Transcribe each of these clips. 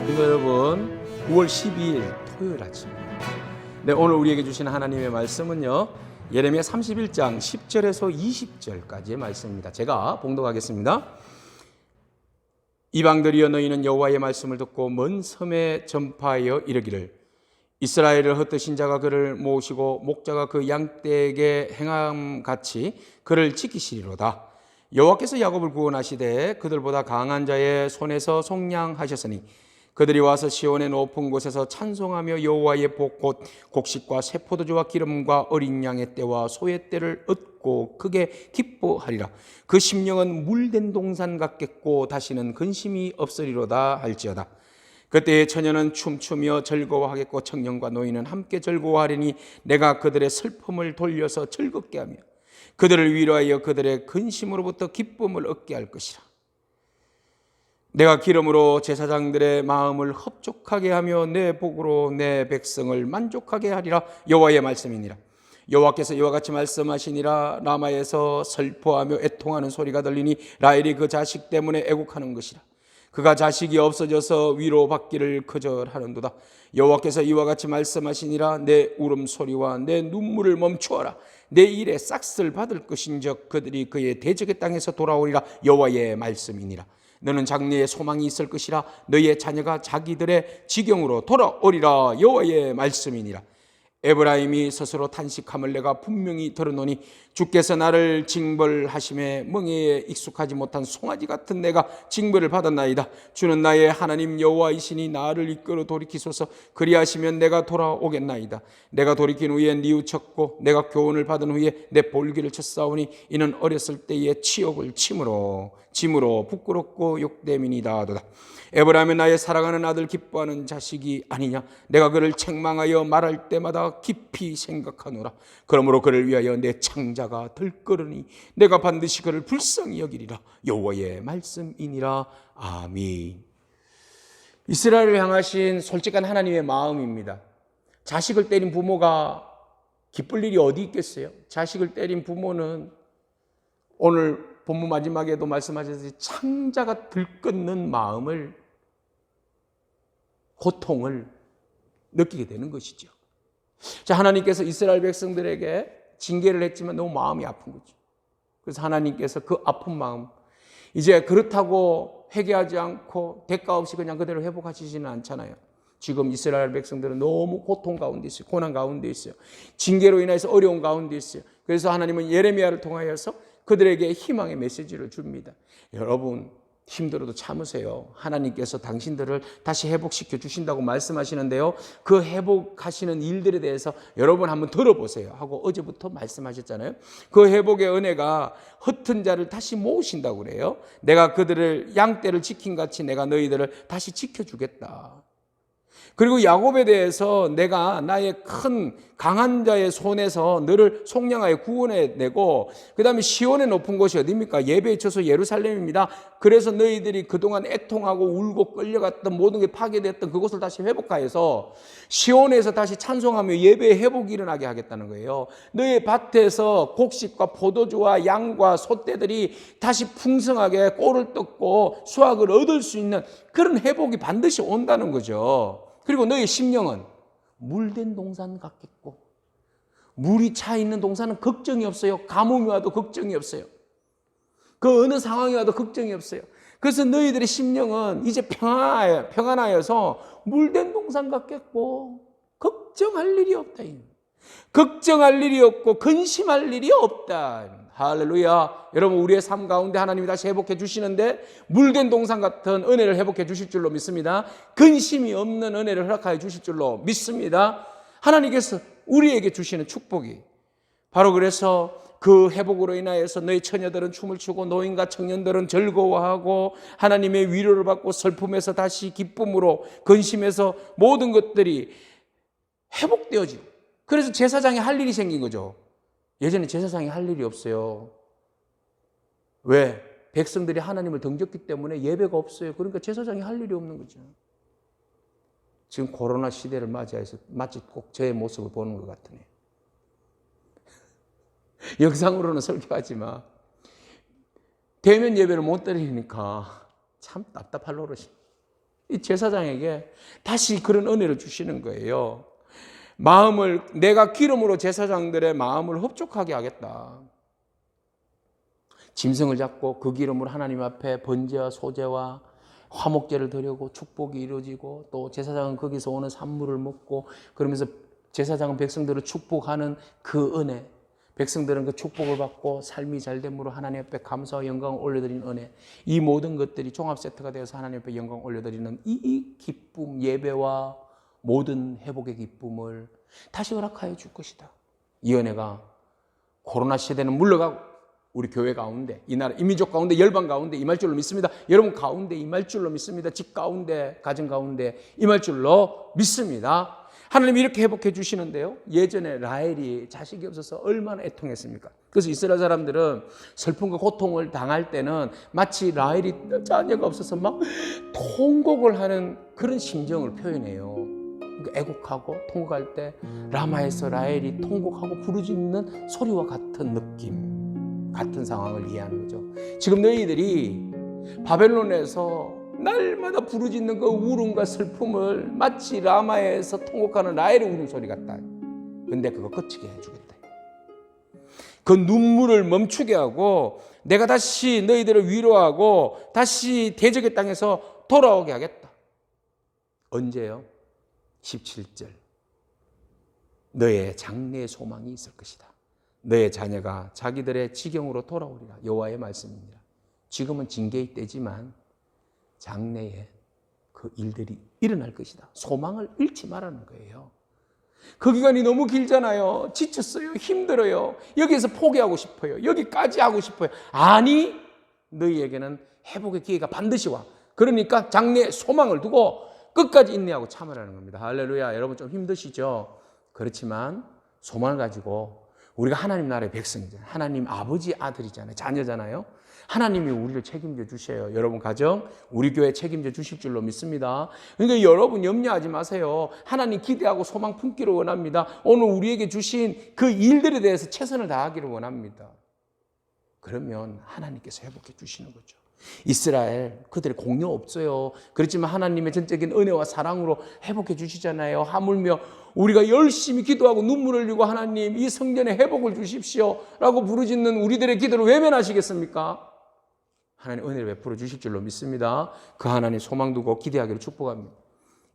성도 여러분, 9월 12일 토요일 아침. 네, 오늘 우리에게 주신 하나님의 말씀은요, 예레미야 31장 10절에서 20절까지의 말씀입니다. 제가 봉독하겠습니다. 이방들이여, 너희는 여호와의 말씀을 듣고 먼 섬에 전파하여 이르기를, 이스라엘을 흩으신 자가 그를 모으시고 목자가 그 양떼에게 행함같이 그를 지키시리로다. 여호와께서 야곱을 구원하시되 그들보다 강한 자의 손에서 속량하셨으니 그들이 와서 시온의 높은 곳에서 찬송하며 여호와의 복 곧 곡식과 새 포도주와 기름과 어린 양의 떼와 소의 떼를 얻고 크게 기뻐하리라. 그 심령은 물된 동산 같겠고 다시는 근심이 없으리로다 할지어다. 그때의 처녀는 춤추며 즐거워하겠고 청년과 노인은 함께 즐거워하리니 내가 그들의 슬픔을 돌려서 즐겁게 하며 그들을 위로하여 그들의 근심으로부터 기쁨을 얻게 할 것이라. 내가 기름으로 제사장들의 마음을 흡족하게 하며 내 복으로 내 백성을 만족하게 하리라. 여호와의 말씀이니라. 여호와께서 이와 같이 말씀하시니라. 라마에서 슬퍼하며 애통하는 소리가 들리니 라헬이 그 자식 때문에 애곡하는 것이라. 그가 자식이 없어져서 위로받기를 거절하는도다. 여호와께서 이와 같이 말씀하시니라. 내 울음소리와 내 눈물을 멈추어라. 내 일에 싹쓸 받을 것인즉 그들이 그의 대적의 땅에서 돌아오리라. 여호와의 말씀이니라. 너는 장래에 소망이 있을 것이라. 너희의 자녀가 자기들의 지경으로 돌아오리라. 여호와의 말씀이니라. 에브라임이 스스로 탄식함을 내가 분명히 들어노니 주께서 나를 징벌하심에 멍에에 익숙하지 못한 송아지 같은 내가 징벌을 받았나이다. 주는 나의 하나님 여호와이시니 나를 이끌어 돌이키소서. 그리하시면 내가 돌아오겠나이다. 내가 돌이킨 후에 뉘우쳤고 내가 교훈을 받은 후에 내 볼기를 쳤사오니 이는 어렸을 때의 치욕을 짐으로 부끄럽고 욕됨이니다도다. 에브라임은 나의 사랑하는 아들 기뻐하는 자식이 아니냐. 내가 그를 책망하여 말할 때마다 깊이 생각하노라. 그러므로 그를 위하여 내 창자가 들끓으니 내가 반드시 그를 불쌍히 여기리라. 여호와의 말씀이니라. 아멘. 이스라엘을 향하신 솔직한 하나님의 마음입니다. 자식을 때린 부모가 기쁠 일이 어디 있겠어요? 자식을 때린 부모는 오늘 본문 마지막에도 말씀하셨듯이 창자가 들끓는 마음을, 고통을 느끼게 되는 것이죠. 자, 하나님께서 이스라엘 백성들에게 징계를 했지만 너무 마음이 아픈 거죠. 그래서 하나님께서 그 아픈 마음, 이제 그렇다고 회개하지 않고 대가 없이 그냥 그대로 회복하시지는 않잖아요. 지금 이스라엘 백성들은 너무 고통 가운데 있어요. 고난 가운데 있어요. 징계로 인해서 어려운 가운데 있어요. 그래서 하나님은 예레미야를 통하여서 그들에게 희망의 메시지를 줍니다. 여러분, 힘들어도 참으세요. 하나님께서 당신들을 다시 회복시켜 주신다고 말씀하시는데요, 그 회복하시는 일들에 대해서 여러분 한번 들어보세요 하고 어제부터 말씀하셨잖아요. 그 회복의 은혜가 흩은 자를 다시 모으신다고 그래요. 내가 그들을 양떼를 지킨 같이 내가 너희들을 다시 지켜주겠다. 그리고 야곱에 대해서 내가 나의 큰 강한 자의 손에서 너를 속량하여 구원해내고, 그 다음에 시온의 높은 곳이 어디입니까? 예배의 처소 예루살렘입니다. 그래서 너희들이 그동안 애통하고 울고 끌려갔던 모든 게 파괴됐던 그곳을 다시 회복하여서 시온에서 다시 찬송하며 예배의 회복이 일어나게 하겠다는 거예요. 너희 밭에서 곡식과 포도주와 양과 소떼들이 다시 풍성하게 꼴을 뜯고 수확을 얻을 수 있는 그런 회복이 반드시 온다는 거죠. 그리고 너의 심령은 물된 동산 같겠고, 물이 차 있는 동산은 걱정이 없어요. 가뭄이 와도 걱정이 없어요. 그 어느 상황이 와도 걱정이 없어요. 그래서 너희들의 심령은 이제 평안하여서 물된 동산 같겠고 걱정할 일이 없다. 걱정할 일이 없고 근심할 일이 없다. 할렐루야. 여러분, 우리의 삶 가운데 하나님이 다시 회복해 주시는데 물된 동산 같은 은혜를 회복해 주실 줄로 믿습니다. 근심이 없는 은혜를 허락하여 주실 줄로 믿습니다. 하나님께서 우리에게 주시는 축복이 바로, 그래서 그 회복으로 인하여서 너희 처녀들은 춤을 추고 노인과 청년들은 즐거워하고 하나님의 위로를 받고 슬픔에서 다시 기쁨으로, 근심에서 모든 것들이 회복되어지고, 그래서 제사장이 할 일이 생긴 거죠. 예전에 제사장이 할 일이 없어요. 왜? 백성들이 하나님을 등졌기 때문에 예배가 없어요. 그러니까 제사장이 할 일이 없는 거죠. 지금 코로나 시대를 맞이해서 마치 꼭 저의 모습을 보는 것 같으네요. 영상으로는 설교하지만 대면 예배를 못 드리니까 참 답답할 노릇이. 이 제사장에게 다시 그런 은혜를 주시는 거예요. 마음을, 내가 기름으로 제사장들의 마음을 흡족하게 하겠다. 짐승을 잡고 그 기름으로 하나님 앞에 번제와 소제와 화목제를 드리고 축복이 이루어지고, 또 제사장은 거기서 오는 산물을 먹고, 그러면서 제사장은 백성들을 축복하는 그 은혜, 백성들은 그 축복을 받고 삶이 잘됨으로 하나님 앞에 감사와 영광을 올려드리는 은혜, 이 모든 것들이 종합 세트가 되어서 하나님 앞에 영광을 올려드리는 이 기쁨, 예배와 모든 회복의 기쁨을 다시 허락하여 줄 것이다. 이 은혜가 코로나 시대는 물러가고 우리 교회 가운데, 이 나라, 이 민족 가운데, 열방 가운데 임할 줄로 믿습니다. 여러분 가운데 임할 줄로 믿습니다. 집 가운데, 가정 가운데 임할 줄로 믿습니다. 하나님이 이렇게 회복해 주시는데요. 예전에 라헬이 자식이 없어서 얼마나 애통했습니까? 그래서 이스라엘 사람들은 슬픔과 고통을 당할 때는 마치 라헬이 자녀가 없어서 막 통곡을 하는 그런 심정을 표현해요. 그러니까 애곡하고 통곡할 때 라마에서 라헬이 통곡하고 부르짖는 소리와 같은 느낌, 같은 상황을 이해하는 거죠. 지금 너희들이 바벨론에서 날마다 부르짖는 그 울음과 슬픔을 마치 라마에서 통곡하는 라헬의 울음소리 같다. 근데 그거 그치게 해주겠다. 그 눈물을 멈추게 하고 내가 다시 너희들을 위로하고 다시 대적의 땅에서 돌아오게 하겠다. 언제요? 17절. 너의 장래의 소망이 있을 것이다. 너의 자녀가 자기들의 지경으로 돌아오리라. 여호와의 말씀입니다. 지금은 징계의 때지만 장래에 그 일들이 일어날 것이다. 소망을 잃지 말라는 거예요. 그 기간이 너무 길잖아요. 지쳤어요. 힘들어요. 여기에서 포기하고 싶어요. 여기까지 하고 싶어요. 아니, 너희에게는 회복의 기회가 반드시 와. 그러니까 장래에 소망을 두고 끝까지 인내하고 참으라는 겁니다. 할렐루야. 여러분 좀 힘드시죠? 그렇지만 소망을 가지고, 우리가 하나님 나라의 백성이잖아요. 하나님 아버지 아들이잖아요. 자녀잖아요. 하나님이 우리를 책임져 주셔요. 여러분 가정, 우리 교회 책임져 주실 줄로 믿습니다. 그러니까 여러분 염려하지 마세요. 하나님 기대하고 소망 품기를 원합니다. 오늘 우리에게 주신 그 일들에 대해서 최선을 다하기를 원합니다. 그러면 하나님께서 회복해 주시는 거죠. 이스라엘, 그들의 공로 없어요. 그렇지만 하나님의 전적인 은혜와 사랑으로 회복해 주시잖아요. 하물며 우리가 열심히 기도하고 눈물을 흘리고 하나님 이 성전에 회복을 주십시오 라고 부르짖는 우리들의 기도를 외면하시겠습니까? 하나님 은혜를 베풀어 주실 줄로 믿습니다. 그 하나님 소망 두고 기대하기를 축복합니다.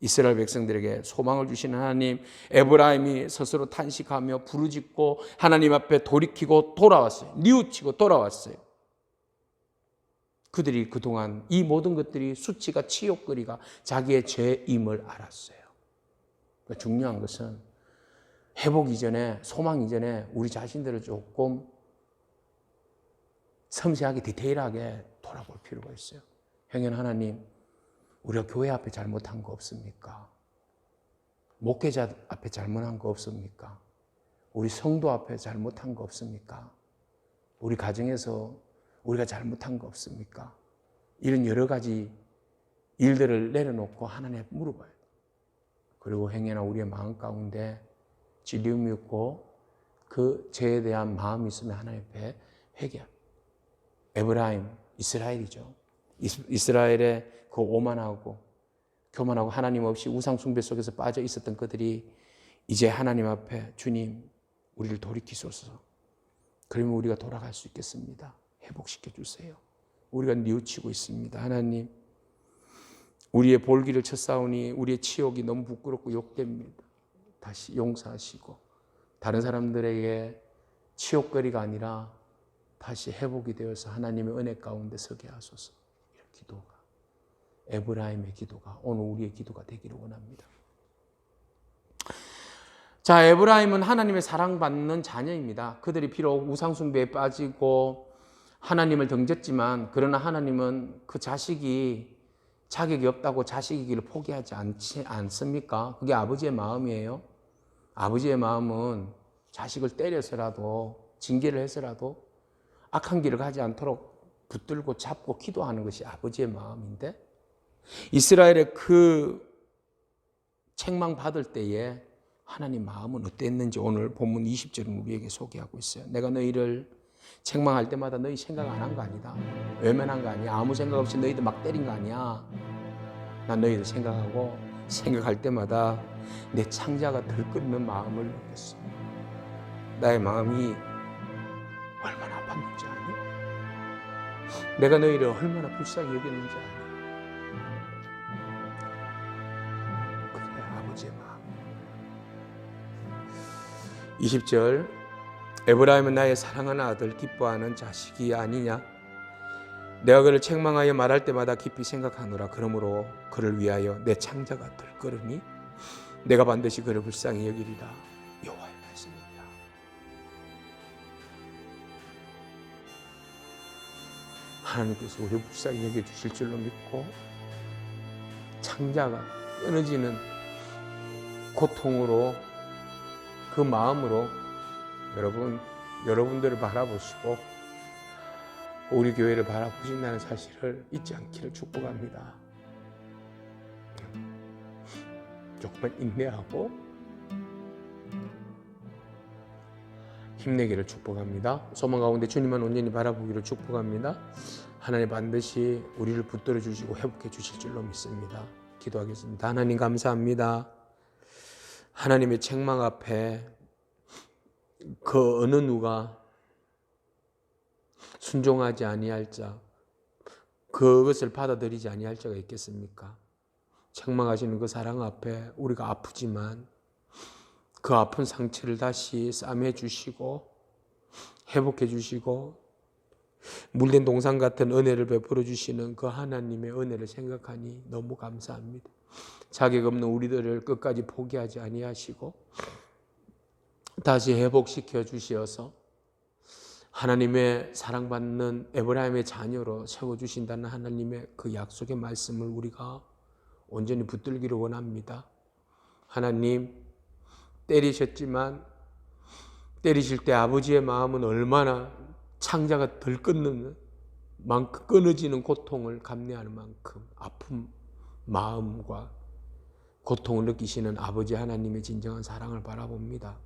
이스라엘 백성들에게 소망을 주시는 하나님, 에브라임이 스스로 탄식하며 부르짖고 하나님 앞에 돌이키고 돌아왔어요. 뉘우치고 돌아왔어요. 그들이 그동안 이 모든 것들이 수치가 치욕거리가 자기의 죄임을 알았어요. 그러니까 중요한 것은 회복 이전에, 소망 이전에 우리 자신들을 조금 섬세하게 디테일하게 돌아볼 필요가 있어요. 행여 하나님, 우리가 교회 앞에 잘못한 거 없습니까? 목회자 앞에 잘못한 거 없습니까? 우리 성도 앞에 잘못한 거 없습니까? 우리 가정에서 우리가 잘못한 거 없습니까? 이런 여러 가지 일들을 내려놓고 하나님께 물어봐요. 그리고 행여나 우리의 마음 가운데 질림이 있고 그 죄에 대한 마음이 있으면 하나님 앞에 회개합니다. 에브라임, 이스라엘이죠. 이스라엘의 그 오만하고 교만하고 하나님 없이 우상 숭배 속에서 빠져 있었던 그들이 이제 하나님 앞에 주님, 우리를 돌이키소서. 그러면 우리가 돌아갈 수 있겠습니다. 회복시켜 주세요. 우리가 뉘우치고 있습니다. 하나님, 우리의 볼기를 쳤사오니 우리의 치욕이 너무 부끄럽고 욕됩니다. 다시 용서하시고 다른 사람들에게 치욕거리가 아니라 다시 회복이 되어서 하나님의 은혜 가운데 서게 하소서. 이런 기도가, 에브라임의 기도가 오늘 우리의 기도가 되기를 원합니다. 자, 에브라임은 하나님의 사랑받는 자녀입니다. 그들이 비록 우상숭배에 빠지고 하나님을 등졌지만, 그러나 하나님은 그 자식이 자격이 없다고 자식이기를 포기하지 않습니까? 그게 아버지의 마음이에요. 아버지의 마음은 자식을 때려서라도, 징계를 해서라도 악한 길을 가지 않도록 붙들고 잡고 기도하는 것이 아버지의 마음인데, 이스라엘의 그 책망받을 때에 하나님 마음은 어땠는지 오늘 본문 20절은 우리에게 소개하고 있어요. 내가 너희를 책망할 때마다 너희 생각 안 한 거 아니다. 외면한 거 아니야. 아무 생각 없이 너희들 막 때린 거 아니야. 난 너희를 생각할 때마다 내 창자가 들끓는 마음을 느꼈어. 나의 마음이 얼마나 아팠는지 아니? 내가 너희를 얼마나 불쌍히 여겼는지 아니? 그래, 아버지의 마음. 20절, 에브라임은 나의 사랑하는 아들, 기뻐하는 자식이 아니냐? 내가 그를 책망하여 말할 때마다 깊이 생각하노라. 그러므로 그를 위하여 내 창자가 들끓으니 내가 반드시 그를 불쌍히 여기리라. 여호와의 말씀입니다. 하나님께서 우리를 불쌍히 여겨주실 줄로 믿고 창자가 끊어지는 고통으로, 그 마음으로 여러분들을 바라보시고 우리 교회를 바라보신다는 사실을 잊지 않기를 축복합니다. 조금만 인내하고 힘내기를 축복합니다. 소망 가운데 주님만 온전히 바라보기를 축복합니다. 하나님 반드시 우리를 붙들어 주시고 회복해 주실 줄로 믿습니다. 기도하겠습니다. 하나님 감사합니다. 하나님의 책망 앞에 그 어느 누가 순종하지 아니할 자, 그것을 받아들이지 아니할 자가 있겠습니까? 책망하시는 그 사랑 앞에 우리가 아프지만 그 아픈 상처를 다시 싸매 주시고 회복해 주시고 물된 동상 같은 은혜를 베풀어 주시는 그 하나님의 은혜를 생각하니 너무 감사합니다. 자격 없는 우리들을 끝까지 포기하지 아니하시고 다시 회복시켜 주시어서 하나님의 사랑받는 에브라임의 자녀로 세워주신다는 하나님의 그 약속의 말씀을 우리가 온전히 붙들기를 원합니다. 하나님, 때리셨지만 때리실 때 아버지의 마음은 얼마나 창자가 덜 끊는 만큼, 끊어지는 고통을 감내하는 만큼 아픈 마음과 고통을 느끼시는 아버지 하나님의 진정한 사랑을 바라봅니다.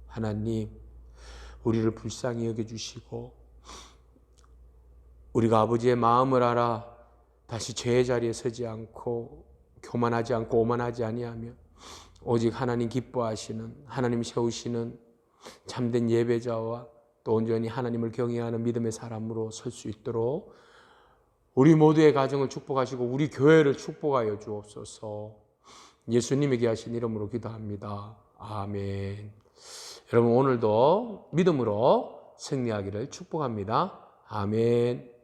하나님, 우리를 불쌍히 여겨주시고 우리가 아버지의 마음을 알아 다시 죄의 자리에 서지 않고 교만하지 않고 오만하지 아니하며 오직 하나님 기뻐하시는, 하나님 세우시는 참된 예배자와 또 온전히 하나님을 경외하는 믿음의 사람으로 설 수 있도록 우리 모두의 가정을 축복하시고 우리 교회를 축복하여 주옵소서. 예수님에게 하신 이름으로 기도합니다. 아멘. 여러분 오늘도 믿음으로 승리하기를 축복합니다. 아멘.